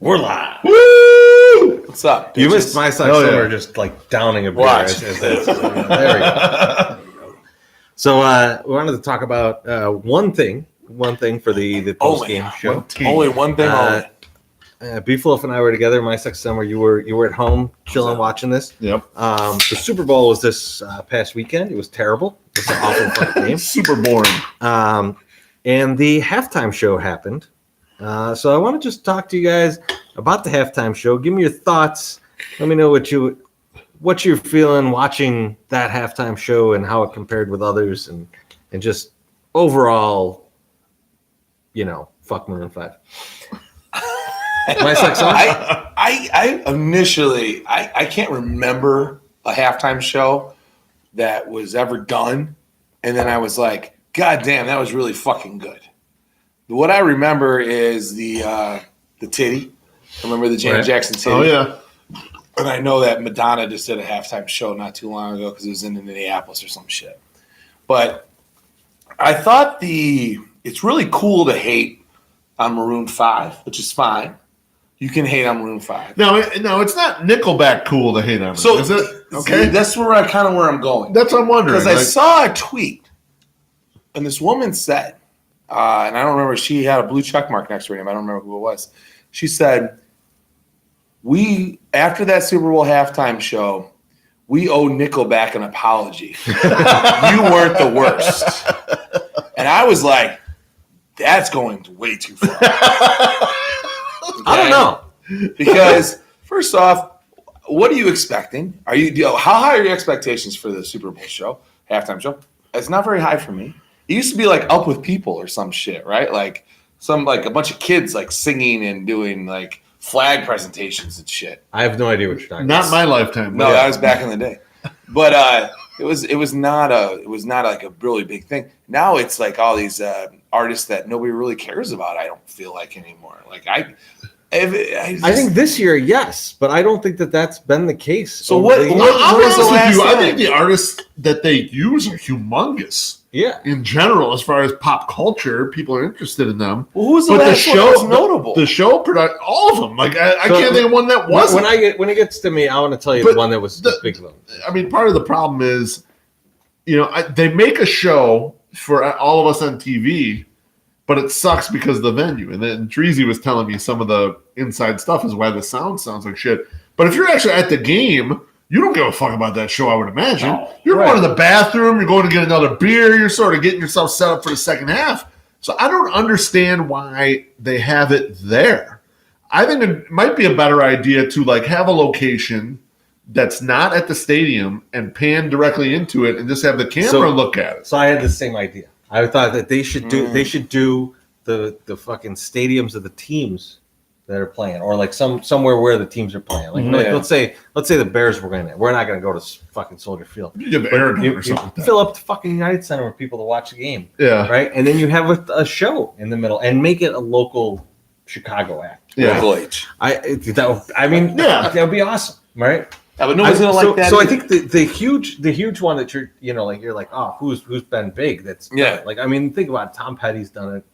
We're live. Woo! What's up? You missed my side summer just like downing a beer. There we go. So we wanted to talk about one thing for the post game show. Only one thing. Beefloaf and I were together. My sex summer. You were at home chilling, watching this. Yep. The Super Bowl was this past weekend. It was terrible. It was an awful fucking game. Super boring. And the halftime show happened. So I want to just talk to you guys about the halftime show. Give me your thoughts. Let me know what you're feeling watching that halftime show and how it compared with others and just overall, fuck Maroon 5. My sex song? I initially can't remember a halftime show that was ever done, and then I was like, God damn, that was really fucking good. What I remember is the titty. I remember the Janet Jackson titty. Oh yeah. And I know that Madonna just did a halftime show not too long ago because it was in Minneapolis or some shit. But I thought it's really cool to hate on Maroon 5, which is fine. You can hate on Maroon 5. No, it's not Nickelback cool to hate on. So is it? Okay, that's where I'm going. That's what I'm wondering. Because I saw a tweet, and this woman said, and I don't remember, she had a blue check mark next to her name. I don't remember who it was. She said, after that Super Bowl halftime show, we owe Nickelback an apology. You weren't the worst. And I was like, that's going way too far. Okay? I don't know. Because, first off, what are you expecting? How high are your expectations for the Super Bowl show, halftime show? It's not very high for me. It used to be like Up With People or some shit, right? Like a bunch of kids like singing and doing like flag presentations and shit. I have no idea what you're talking about. Not my lifetime. No, that was back in the day. But it was not like a really big thing. Now it's like all these artists that nobody really cares about. I don't feel like anymore. Like I think this year, yes, but I don't think that's been the case. So what was the last time? I think the artists that they use are humongous. Yeah. In general, as far as pop culture, people are interested in them. Well, who's the last one that was notable? The show product, all of them. Like I can't think of one that wasn't. When it gets to me, I want to tell you the one that was the big one. I mean, part of the problem is, they make a show for all of us on TV, but it sucks because of the venue. And then Treasy was telling me some of the inside stuff is why the sound sounds like shit. But if you're actually at the game, you don't give a fuck about that show, I would imagine. No, you're going to the bathroom, you're going to get another beer, you're sort of getting yourself set up for the second half. So I don't understand why they have it there. I think it might be a better idea to like have a location that's not at the stadium and pan directly into it and just have the camera look at it. So I had the same idea. I thought that they should do the fucking stadiums of the teams that are playing, or like somewhere where the teams are playing. Like let's say the Bears were in it. We're not going to go to fucking Soldier Field. You fill up the fucking United Center with people to watch the game. Yeah. Right, and then you have a show in the middle and make it a local Chicago act. Yeah. Local H. That would be awesome, right? Yeah, but nobody's gonna like that. So either. I think the huge one that you're who's been big. That's like think about it. Tom Petty's done it.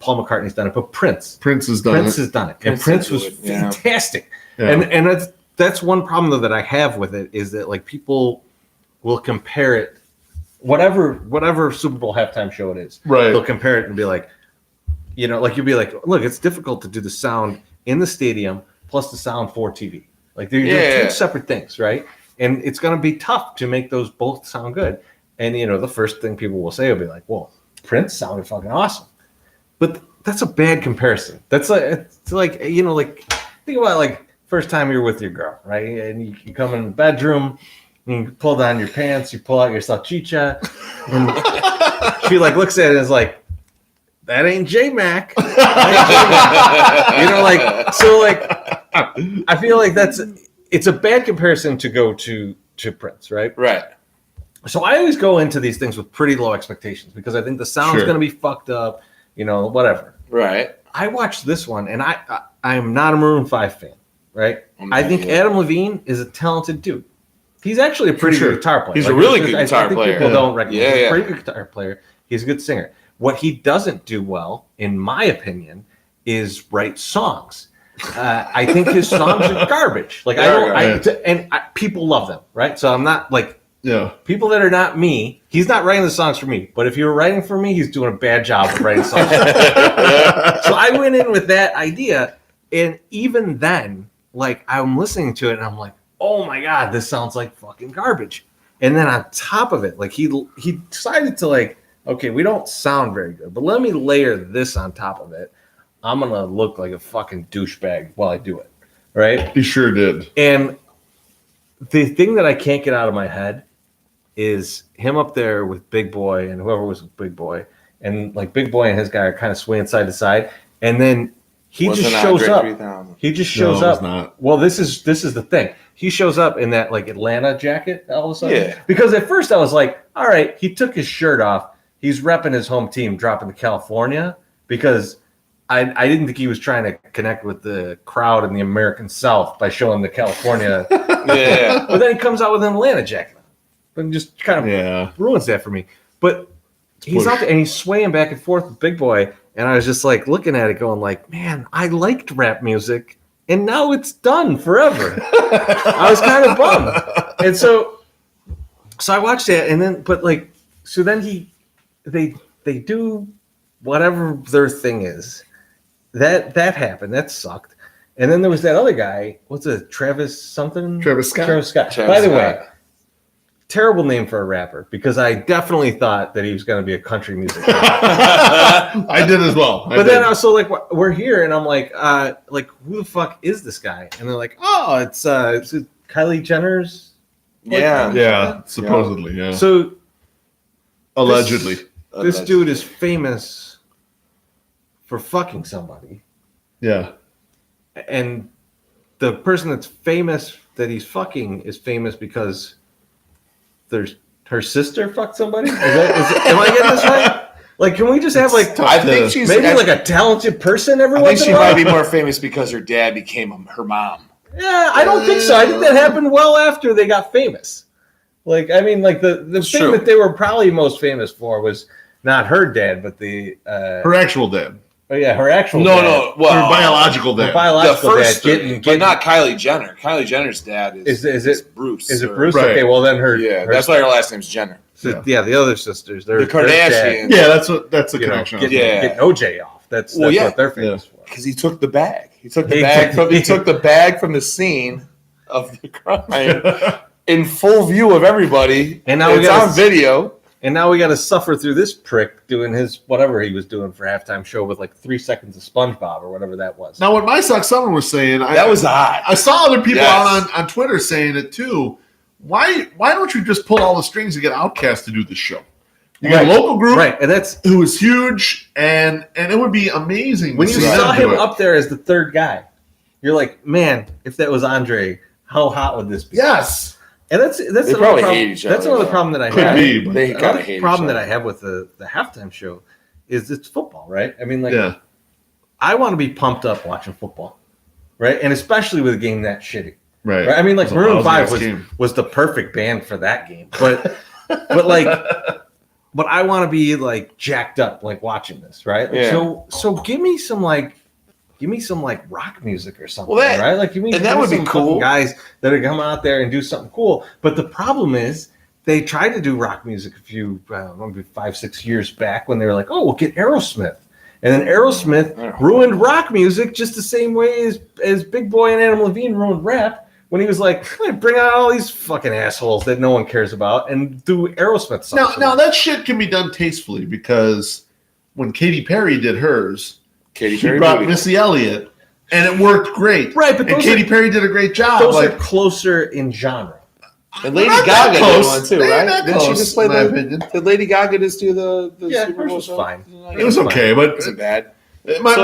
Paul McCartney's done it, but Prince has done it, and Prince was fantastic. Yeah. And that's one problem though that I have with it is that like people will compare it, whatever Super Bowl halftime show it is, right? They'll compare it and be like, you'll be like, look, it's difficult to do the sound in the stadium plus the sound for TV. Like they're two separate things, right? And it's going to be tough to make those both sound good. And the first thing people will say will be like, well, Prince sounded fucking awesome. But that's a bad comparison. That's like think about like first time you're with your girl, right? And you come in the bedroom, and you pull down your pants, you pull out your salchicha, and she like looks at it and is like, that ain't J-Mac. I feel like it's a bad comparison to go to Prince, right? Right. So I always go into these things with pretty low expectations because I think the sound's going to be fucked up. Whatever. Right. I watched this one, and I'm not a Maroon 5 fan, right? I think Adam Levine is a talented dude. He's actually a pretty good guitar player. He's a really good guitar player. People don't recognize he's a pretty good Yeah. guitar player. He's a good singer. What he doesn't do well, in my opinion, is write songs. I think his songs are garbage. Like people love them, right? So I'm not like people that are not me. He's not writing the songs for me. But if you were writing for me, he's doing a bad job of writing songs. So I went in with that idea, and even then, like I'm listening to it, and I'm like, oh my god, this sounds like fucking garbage. And then on top of it, like he decided to like, okay, we don't sound very good, but let me layer this on top of it. I'm gonna look like a fucking douchebag while I do it, right? He sure did. And the thing that I can't get out of my head is him up there with Big Boy and whoever was with Big Boy, and like Big Boy and his guy are kind of swinging side to side, and then he just shows up. He just shows up. Not. Well, this is the thing. He shows up in that like Atlanta jacket all of a sudden. Yeah. Because at first I was like, all right, he took his shirt off. He's repping his home team, dropping to California, because I didn't think he was trying to connect with the crowd in the American South by showing the California. Yeah. But then he comes out with an Atlanta jacket on. And just kind of ruins that for me. But he's out there and he's swaying back and forth with Big Boy. And I was just like looking at it going like, man, I liked rap music. And now it's done forever. I was kind of bummed. And so I watched that, and then, but like, so then they do whatever their thing is. That happened. That sucked. And then there was that other guy. What's it? Travis something? Travis Scott. By the way, terrible name for a rapper, because I definitely thought that he was going to be a country music rapper. I did as well. Then I was so like, we're here, and I'm like, who the fuck is this guy? And they're like, oh, it's Kylie Jenner's. Yeah, supposedly, yeah. So allegedly, this dude is famous for fucking somebody. Yeah. And the person that's famous that he's fucking is famous because there's her sister fucked somebody. Am I getting this right? Like, can we just have like? I think she's maybe like a talented person every I once think in a she while. might be more famous because her dad became her mom. Yeah, I don't think so. I think that happened well after they got famous. Like, I mean, like the thing that they were probably most famous for was not her dad, but her actual dad. Oh yeah, her actual dad. Her biological dad. Her biological dad. But not Kylie Jenner. Kylie Jenner's dad is Bruce. Is it Bruce? Right. Okay, well then her. Yeah, that's why her last name's Jenner. So, the other sisters, they're the Kardashians. Yeah, that's a connection. Getting OJ off. That's what they're famous for. Because he took the bag. He took the bag from the scene of the crime in full view of everybody. And now it's on video. And now we got to suffer through this prick doing his whatever he was doing for halftime show with like 3 seconds of SpongeBob or whatever that was. Now, what my sock someone was saying, that was odd. I saw other people out on Twitter saying it too. Why don't you just pull all the strings and get Outkast to do the show? You got a local group, right? And that's who is huge, and it would be amazing when you saw him up there as the third guy. You're like, man, if that was Andre, how hot would this be? Yes. And that's they probably hate each other. That's another problem that I Could have. be, but they gotta hate problem each that other. I have with the halftime show is it's football, right? I mean, like, I want to be pumped up watching football, right? And especially with a game that shitty, right? I mean, like Maroon 5 was the perfect band for that game, but but I want to be like jacked up, like watching this, right? So give me some rock music or something, right? Like, that would be cool. Guys that are come out there and do something cool. But the problem is, they tried to do rock music a few, maybe 5-6 years back when they were like, "Oh, we'll get Aerosmith," and then Aerosmith ruined rock music just the same way as Big Boy and Adam Levine ruined rap when he was like, "I'm gonna bring out all these fucking assholes that no one cares about and do Aerosmith songs." Now that shit can be done tastefully, because when Katy Perry did hers. She brought Missy Elliott, and it worked great. Right, but Katy Perry did a great job. Those are closer in genre. And Lady Gaga did one too, right? Didn't she just play Did Lady Gaga just do the Super Bowl show? Fine. It was okay, but it wasn't bad. My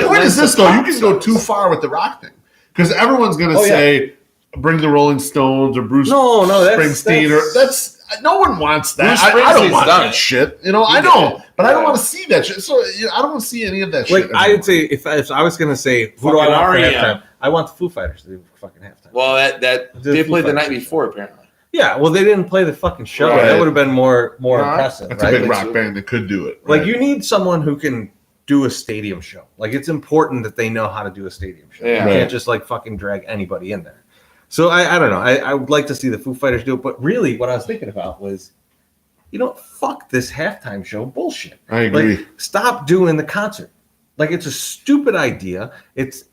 point is this, though: you can go too far with the rock thing, because everyone's going to say, "Bring the Rolling Stones" or Bruce Springsteen, that's no one wants that. I don't want that shit. I know, but I don't want to see that shit. So I don't want to see any of that shit. Like, I would say, if I was going to say, who do I want for halftime? I want the Foo Fighters to do fucking halftime. Well, they played the night before, apparently. Yeah, well, they didn't play the fucking show. Right. That would have been more impressive. That's a big rock band that could do it. Right? Like, you need someone who can do a stadium show. Like, it's important that they know how to do a stadium show. Yeah. You Right. can't just like fucking drag anybody in there. So I don't know. I would like to see the Foo Fighters do it, but really what I was thinking about was, fuck this halftime show bullshit. I agree. Like, stop doing the concert. Like, it's a stupid idea. It's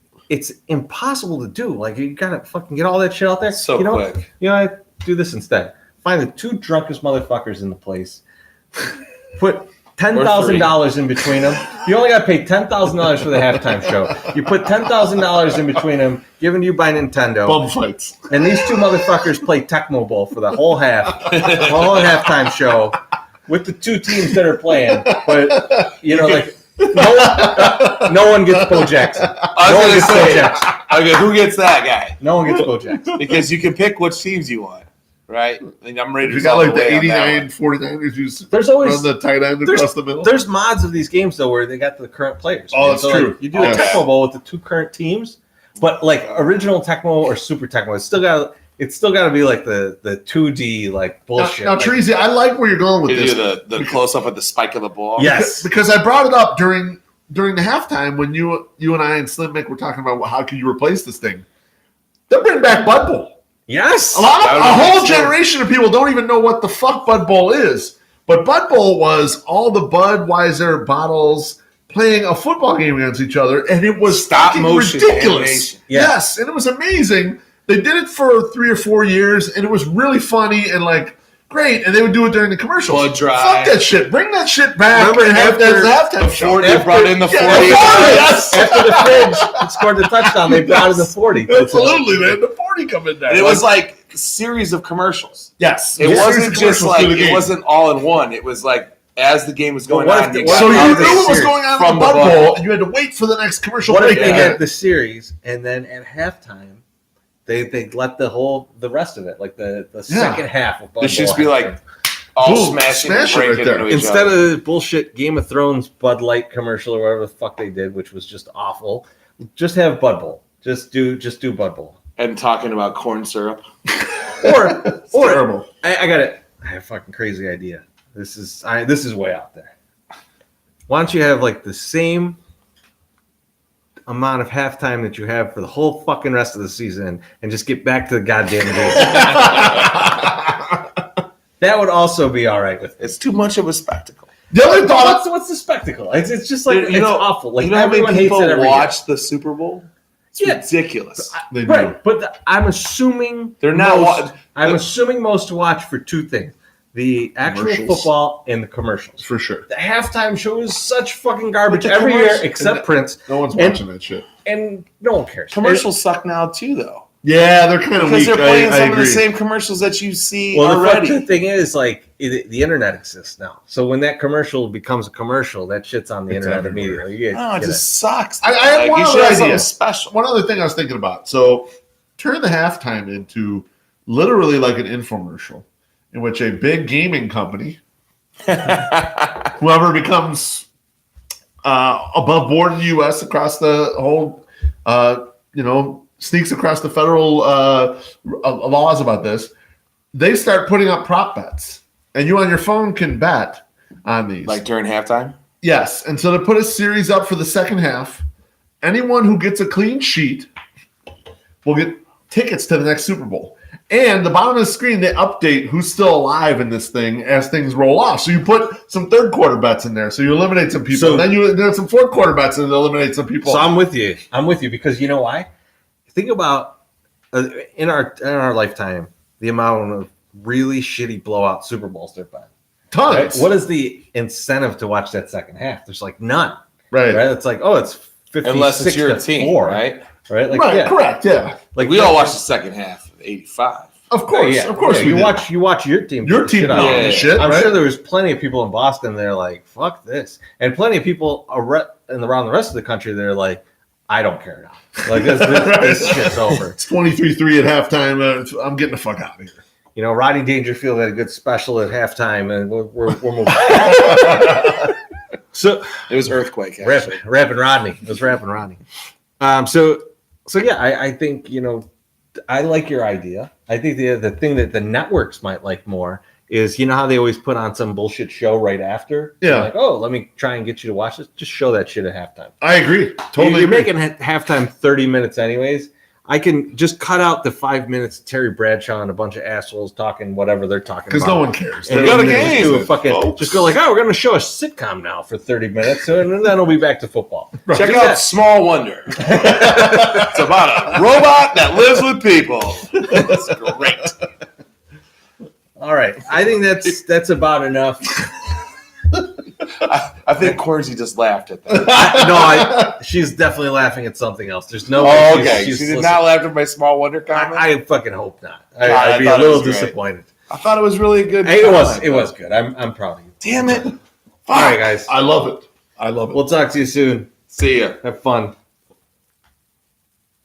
impossible to do. Like, you gotta fucking get all that shit out there. So you know, quick. I do this instead. Find the two drunkest motherfuckers in the place. Put $10,000 in between them. You only got to pay $10,000 for the halftime show. You put $10,000 in between them, given to you by Nintendo. Bum fights. And these two motherfuckers play Tecmo Bowl for the whole halftime show with the two teams that are playing. But like no one gets Bo Jackson. I No one was gets Bo going to Jackson. say, okay, who gets that guy? No one gets Bo Jackson. Because you can pick which teams you want, right? And I'm ready to You got like the way on that 89 one. 49ers who's There's always run the tight end across the middle. There's mods of these games though where they got the current players. Oh, that's so, true. Like, you do a Yeah. Tecmo Bowl with the two current teams, but like original Tecmo or Super Tecmo, it's still got to be like the 2D like bullshit. Now, like, Treasy, I like where you're going with You this. do the close up of the spike of the ball. Yes. Because I brought it up during the halftime when you and I and Slim Mick were talking about how can you replace this thing. They'll bring back Bud Bowl. Yes. A whole generation of people don't even know what the fuck Bud Bowl is. But Bud Bowl was all the Budweiser bottles playing a football game against each other, and it was Stop fucking motion ridiculous. animation. Yeah. Yes, and it was amazing. They did it for 3 or 4 years, and it was really funny and like great. And they would do it during the commercials. Blood dry. Fuck that shit. Bring that shit back. Remember and have that after- halftime show. 40, they brought in the 40. Yeah, yes. After the Fridge scored the touchdown, they brought in the 40. Absolutely, they had the 40 come in there. And it was like a series of commercials. yes, It a series wasn't of just commercials like through the it game. wasn't all in one. It was like as the game was going But what on. if the- you what got So if you out knew of the what was series going on in from the Bud Bud. Bowl, and you had to wait for the next commercial What if break. they again. had the series and then at halftime they let the rest of it, like the second half of Bud It should Bowl just be like happen. all Boom, smashing smash it and right breaking there. into each Instead other. of bullshit Game of Thrones Bud Light commercial or whatever the fuck they did, which was just awful, just have Bud Bowl. Just do Bud Bowl. And talking about corn syrup. Or terrible. I got it. I have a fucking crazy idea. This is way out there. Why don't you have like the same amount of halftime that you have for the whole fucking rest of the season and just get back to the goddamn game? That would also be all right with me. It's too much of a spectacle. The other thought, What's the spectacle? It's just like Dude, it's awful. Like you know how many everyone hates people it every watch the Super Bowl? It's Yeah. ridiculous. they year. do. Right, but I'm assuming They're not most, wa- I'm assuming most watch for two things: the actual Commercials. football and the commercials. For sure. The halftime show is such fucking garbage But the every year commercial- except Prince, No one's And- watching that shit. and no one cares. Commercials suck now too, though, Yeah, they're kind of because weak. they're playing I some of agree. the same commercials that you see Well, already. the thing is, like, the internet exists now. So when that commercial becomes a commercial, that shit's on the It's internet everywhere. immediately. You No, it get just sucks. I have one you other should have idea. something special. One other thing I was thinking about. So turn the halftime into literally like an infomercial in which a big gaming company, whoever becomes above board in the U.S. across the whole, sneaks across the federal laws about this, they start putting up prop bets. And you on your phone can bet on these. Like during halftime? Yes, and so to put a series up for the second half, anyone who gets a clean sheet will get tickets to the next Super Bowl. And the bottom of the screen, they update who's still alive in this thing as things roll off. So you put some third quarter bets in there, so you eliminate some people. So- Then you do some fourth quarter bets and eliminate some people. So I'm with you. Because you know why? Think about in our lifetime the amount of really shitty blowout Super Bowls there've been. Tons. Right? What is the incentive to watch that second half? There's like none. Right. Right? It's like, oh, it's 56 Unless it's your to team, 4, right? Right? Like, Right, yeah. correct, yeah. Like We all watched the second half of 85. Of course, yeah, of course yeah, we you did. watch your team. Your beat the team shit out of knows Yeah, them. the shit, I'm right? sure there was plenty of people in Boston that are like, fuck this. And plenty of people around the rest of the country that are like, I don't care now. Like, this shit's over. It's 23-3 at halftime. I'm getting the fuck out of here. You know, Rodney Dangerfield had a good special at halftime, and we're moving. So, It was Earthquake, actually. rapping Rodney. It was rapping Rodney. So yeah, I think, I like your idea. I think the thing that the networks might like more is how they always put on some bullshit show right after. Yeah. They're like, oh, let me try and get you to watch this. Just show that shit at halftime. I agree. Totally. You're agree. making halftime 30 minutes anyways. I can just cut out the 5 minutes of Terry Bradshaw and a bunch of assholes talking whatever they're talking about. Because no one cares. And We got a then game, just go like, oh, we're going to show a sitcom now for 30 minutes, and then it'll be back to football. Check Do out that. Small Wonder. It's about a robot that lives with people. It's great. All right. I think that's about enough. I think Corsi just laughed at that. She's definitely laughing at something else. There's no Oh, way okay. she's She did listening. not laugh at my Small Wonder comment? I fucking hope not. I I'd be a thought it little was great. disappointed. I thought it was really good. Hey, it was comment. good. I'm proud of you. Damn it. All right, guys. I love it. I love it. We'll talk to you soon. See ya. Have fun.